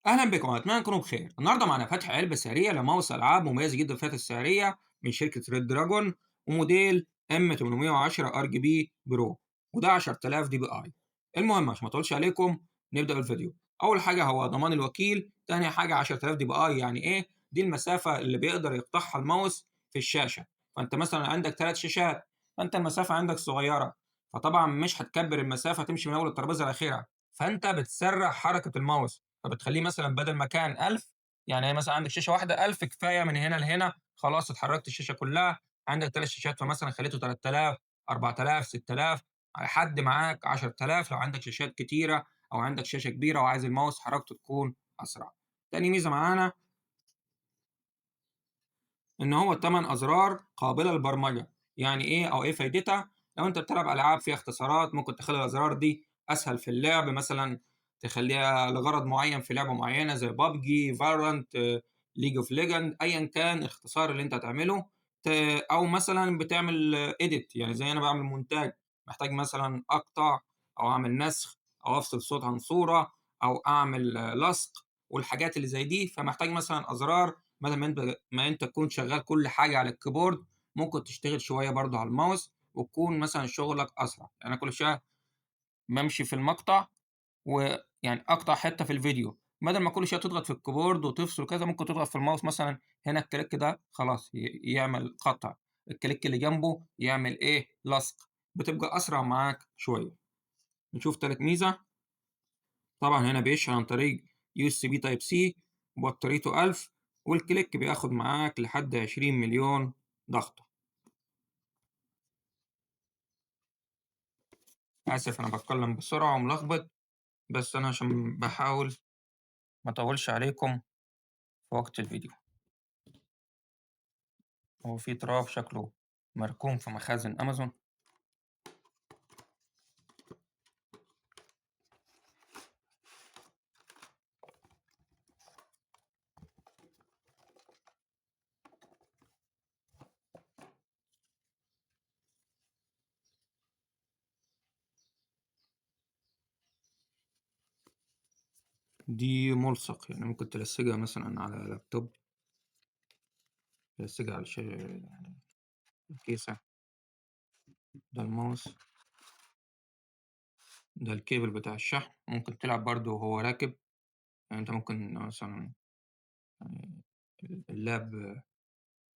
أهلا بكم، أتمنى تكونوا بخير. النهارده معانا فتح علبة سعرية لماوس ألعاب مميزة جدا في الفئات السعرية من شركة ريد دراجون، وموديل ام 810 ار جي بي برو، وده 10000 دي بي اي. المهم عشان ما اطولش عليكم نبدأ بالفيديو. أول حاجة هو ضمان الوكيل، تاني حاجة 10000 دي بي اي يعني إيه؟ دي المسافة اللي بيقدر يقطعها الماوس في الشاشة. فأنت مثلا عندك 3 شاشات، فأنت المسافة عندك صغيرة، فطبعا مش هتكبر المسافة تمشي من أول الترابيزة لآخرها، فأنت بتسرع حركة الماوس، فبتخلّيه مثلًا بدل ما كان 1000، يعني هي مثلًا عندك شاشة واحدة 1000 كفاية من هنا لهنا، خلاص اتحرّكت الشاشة كلّها. عندك 3 شاشات فمثلًا خلّيته 3000، 4000، 6000، لحد معاك 10000 لو عندك شاشات كتيرة أو عندك شاشة كبيرة وعايز الماوس حركته تكون أسرع. تاني ميزة معانا إن هو ال8 أزرار قابلة للبرمجة. يعني إيه أو إيه فايدتها؟ لو أنت بتلعب ألعاب فيها اختصارات ممكن تخلّي الأزرار دي أسهل في اللعب، مثلًا تخلّيها لغرض معيّن في لعبة معيّنة زي PUBG، Valorant، League of Legends، أيًا كان الاختصار اللي أنت هتعمله. ت أو مثلًا بتعمل edit، يعني زي أنا باعمل مونتاج، محتاج مثلًا أقطع أو أعمل نسخ أو أفصل صوت عن صورة أو أعمل لصق والحاجات اللي زي دي، فمحتاج مثلًا أزرار بدل ما أنت تكون شغّال كل حاجة على الكيبورد، ممكن تشتغل شوية برضه على الماوس وتكون مثلًا شغلك أسرع. يعني أنا كل شوية بامشي في المقطع ويعني أقطع حتّة في الفيديو، بدل ما كل شوية تضغط في الكيبورد وتفصل وكذا، ممكن تضغط في الماوس مثلًا هنا الكليك ده خلاص يعمل قطع، الكليك اللي جنبه يعمل إيه، لصق، بتبقى أسرع معاك شوية. نشوف تالت ميزة، طبعًا هنا بيشحن عن طريق USB Type C، وبطاريته 1000، والكليك بياخد معاك لحد 20 مليون ضغطة. آسف أنا باتكلم بسرعة وملخبط، بس أنا عشان باحاول ما أطوّلش عليكم في وقت الفيديو. هو في تراب شكله مركون في مخازن أمازون. دي ملصق، يعني ممكن تلصقها مثلًا على لابتوب، تلصقها على يعني الكيسة. ده الماوس، ده الكيبل بتاع الشحن، ممكن تلعب برضه وهو راكب. يعني أنت ممكن مثلًا يعني اللاب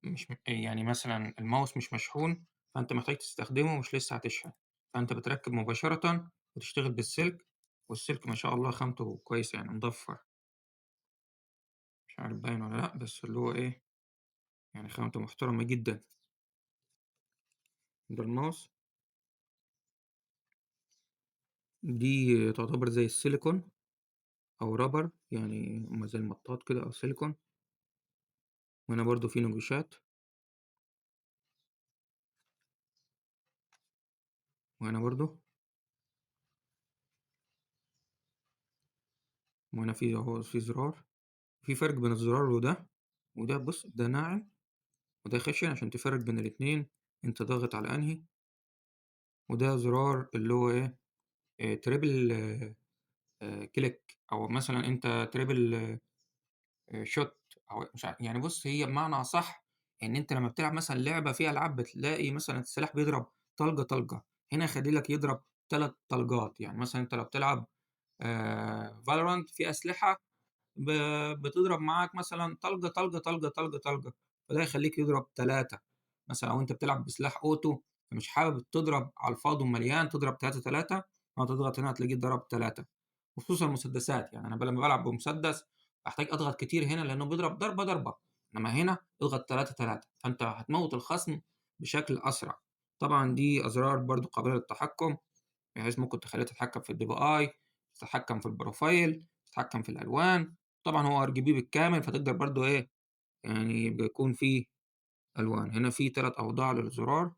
مش يعني مثلًا الماوس مش مشحون، فأنت محتاج تستخدمه مش لسه هتشحن، فأنت بتركّب مباشرةً وتشتغل بالسلك، والسلك ما شاء الله خامته كويسة يعني مضفّر. مش عارف باين والّا لأ، بس اللي هو إيه، يعني خامته محترمة جدًا. ده الماوس، دي تعتبر زي السيليكون أو rubber، يعني هُم زي المطاط كده أو سيليكون. وهنا برضه في نقوشات، وهنا برضه، وهنا في أهو في زرار. في فرق بين الزرار وده، وده بُص ده ناعم وده خشن عشان تفرّق بين الاتنين، أنت ضاغط على أنهي. وده زرار اللي هو إيه، triple click، أو مثلًا أنت triple shot، أو مش يعني بُص هي بمعنى أصح إن أنت لمّا بتلعب مثلًا لعبة فيها ألعاب بتلاقي مثلًا السلاح بيضرب طلقة، طلقة، هنا يخلّي لك يضرب 3 طلقات. يعني مثلًا أنت لو بتلعب Valorant في أسلحة ب بتضرب معاك مثلًا طلقة، طلقة، طلقة، طلقة، طلقة، فده يخلّيك يضرب 3. مثلًا لو أنت بتلعب بسلاح أوتو فمش حابب تضرب على الفاضي ومليان تضرب 3، 3، هتضغط هنا هتلاقيه ضرب 3. وخصوصًا المسدسات، يعني أنا لمّا بالعب بمسدس باحتاج أضغط كتير هنا لأنه بيضرب ضربة، ضربة، إنما هنا اضغط 3، 3، فأنت هتموّت الخصم بشكل أسرع. طبعًا دي أزرار برضه قابلة للتحكم، بحيث ممكن تخلّيها تتحكم في الDPI، تتحكم في البروفايل، تتحكم في الألوان. طبعًا هو RGB بالكامل فتقدر برضه إيه، يعني بيكون في ألوان. هنا في 3 أوضاع للزرار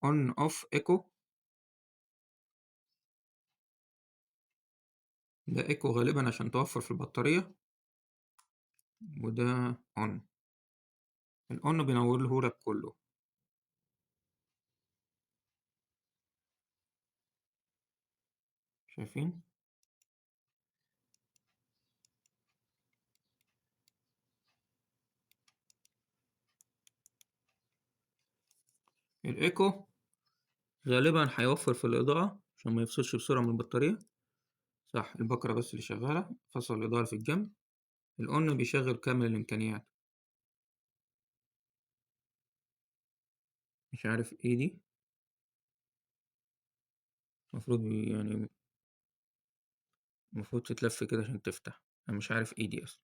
on off echo. ده echo غالبًا عشان توفّر في البطارية، وده on. الon بينوّره لك كلّه، شايفين؟ الإيكو غالبًا هيوفّر في الإضاءة عشان ما يفصلش بسرعة من البطارية. صح، البكرة بس اللي شغّالة، فصل الإضاءة اللي في الجنب. الOn بيشغّل كامل الإمكانيات. مش عارف إيه دي، المفروض يعني المفروض تتلف كده عشان تفتح. أنا مش عارف إيه دي أصلًا،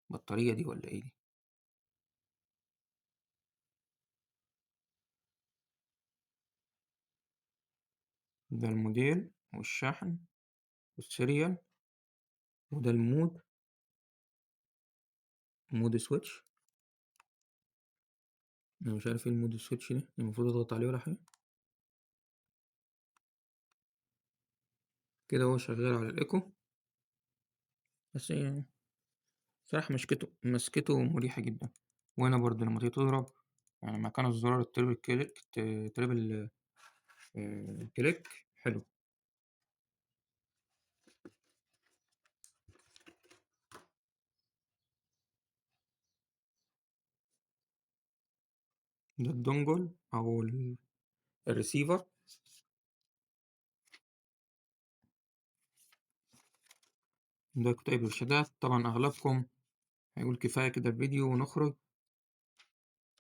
بطارية دي والّا إيه دي؟ ده الموديل والشحن والسيريال، وده المود switch. أنا مش عارف إيه المود switch ده، المفروض أضغط عليه ولا حاجة؟ كده هو شغّال على الإيكو، بس يعني بصراحة مسكته مريحة جدًا. وهنا برضه لمّا تيجي تضرب، يعني مكان الزرار التريبل كليك تريبل كليك حلو. ده الدونجل أو الreceiver. ده كتيب إرشادات. طبعًا أغلبكم هيقول كفاية كده الفيديو ونخرج،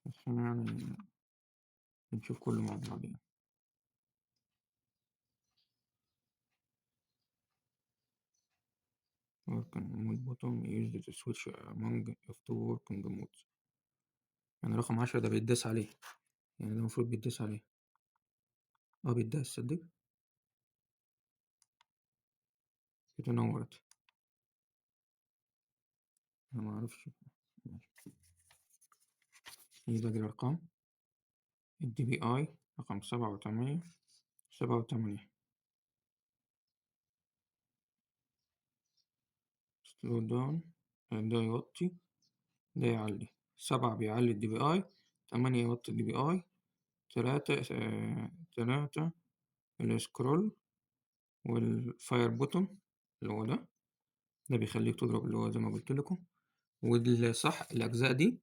عشان يعني بنشوف كله مع بعضينا. working mode button used to switch among of two working modes. يعني رقم 10 ده بيتداس عليه، يعني ده المفروض بيتداس عليه. بيتداس تصدق؟ كده نورت. أنا معرفش. ماشي. دي باقي الأرقام. الDPI رقم 7 و8. slow down. ده يوطي، ده يعلي. 7 بيعلي الDPI، 8 يوطي الDPI، 3 السكرول، والفاير بوتون اللي هو ده بيخليك تضرب اللي هو زي ما قلت لكم. والصح الأجزاء دي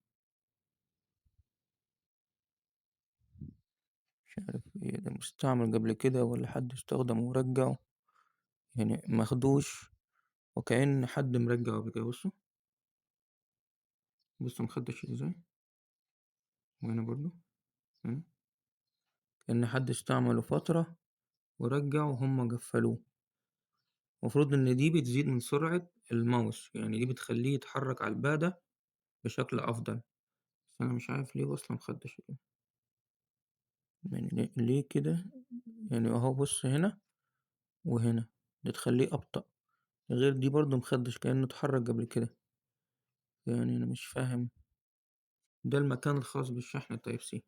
مش عارف ايه ده، مستعمل قبل كده ولا حد استخدمه ورجعه، يعني ماخدوش وكأن حد مرجعه قبل كده. بصوا مخدش ازاي، وهنا برضو هنا. كأن حد استعمله فترة ورجعه وهم قفلوه. المفروض إن دي بتزيد من سرعة الماوس، يعني دي بتخليه يتحرك على البادة بشكل أفضل. بس أنا مش عارف ليه أصلا مخدش كده، يعني ليه كده. يعني أهو بص هنا وهنا، دي تخليه أبطأ، غير دي برضو مخدش كأنه اتحرك قبل كده. يعني أنا مش فاهم. ده المكان الخاص بالشحن التايب سي.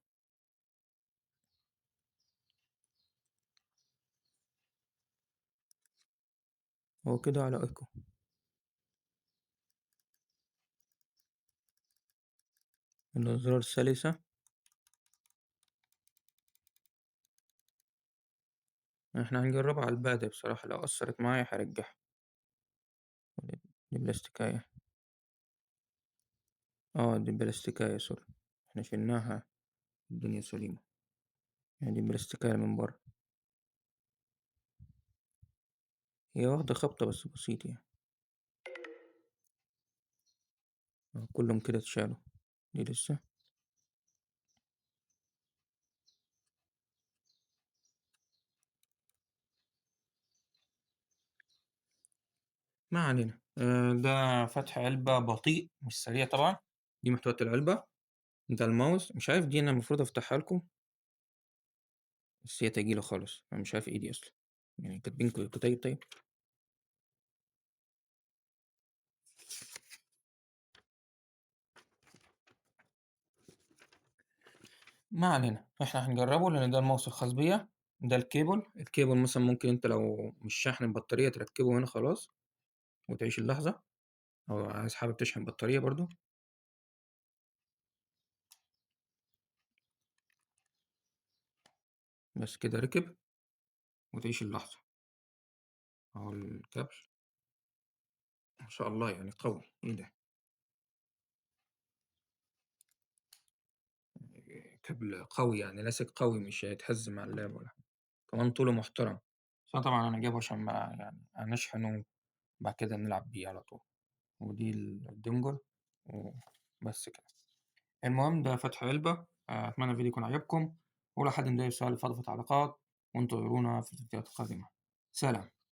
هو كده على ايكو. الأزرار السلسة. احنا هنجربها على البادئ بصراحة، لو أثرت معايا هرجعها. دي بلاستيكاية. دي بلاستيكاية سوري، احنا شلناها. الدنيا سليمة. يعني دي بلاستيكاية من برا، هي واخدة خبطة بس بسيط يعني. كلهم كده اتشالوا. دي لسه. ما علينا. ده فتح علبة بطيء مش سريع طبعا. دي محتويات العلبة. ده الماوس، مش عارف دي أنا المفروض أفتحها لكم، بس هي تقيلة خالص، أنا مش عارف إيه دي أصلا. يعني كاتبين كتيب طيب. ما علينا، إحنا هنجربه لأن ده الماوس الخاص بيا. ده الكيبل مثلا ممكن أنت لو مش شاحن البطارية تركبه هنا خلاص وتعيش اللحظة، أو عايز حابب تشحن بطارية برضو. بس كده ركب وتعيش اللحظة. أهو الكابل ما شاء الله يعني قوي. إيه ده، كابل قوي يعني لاسق قوي مش هيتهز مع اللاب ولا حاجة، كمان طوله محترم، بس أنا طبعًا أنا جايبه عشان بقى يعني هنشحنه وبعد كده نلعب بيه على طول، ودي الدونجل وبس كده. المهم ده فتح علبة، أتمنى الفيديو يكون عجبكم، ولو حد مضايقه سؤال يفضل في التعليقات، وانتظرونا في الفيديوهات القادمة. سلام.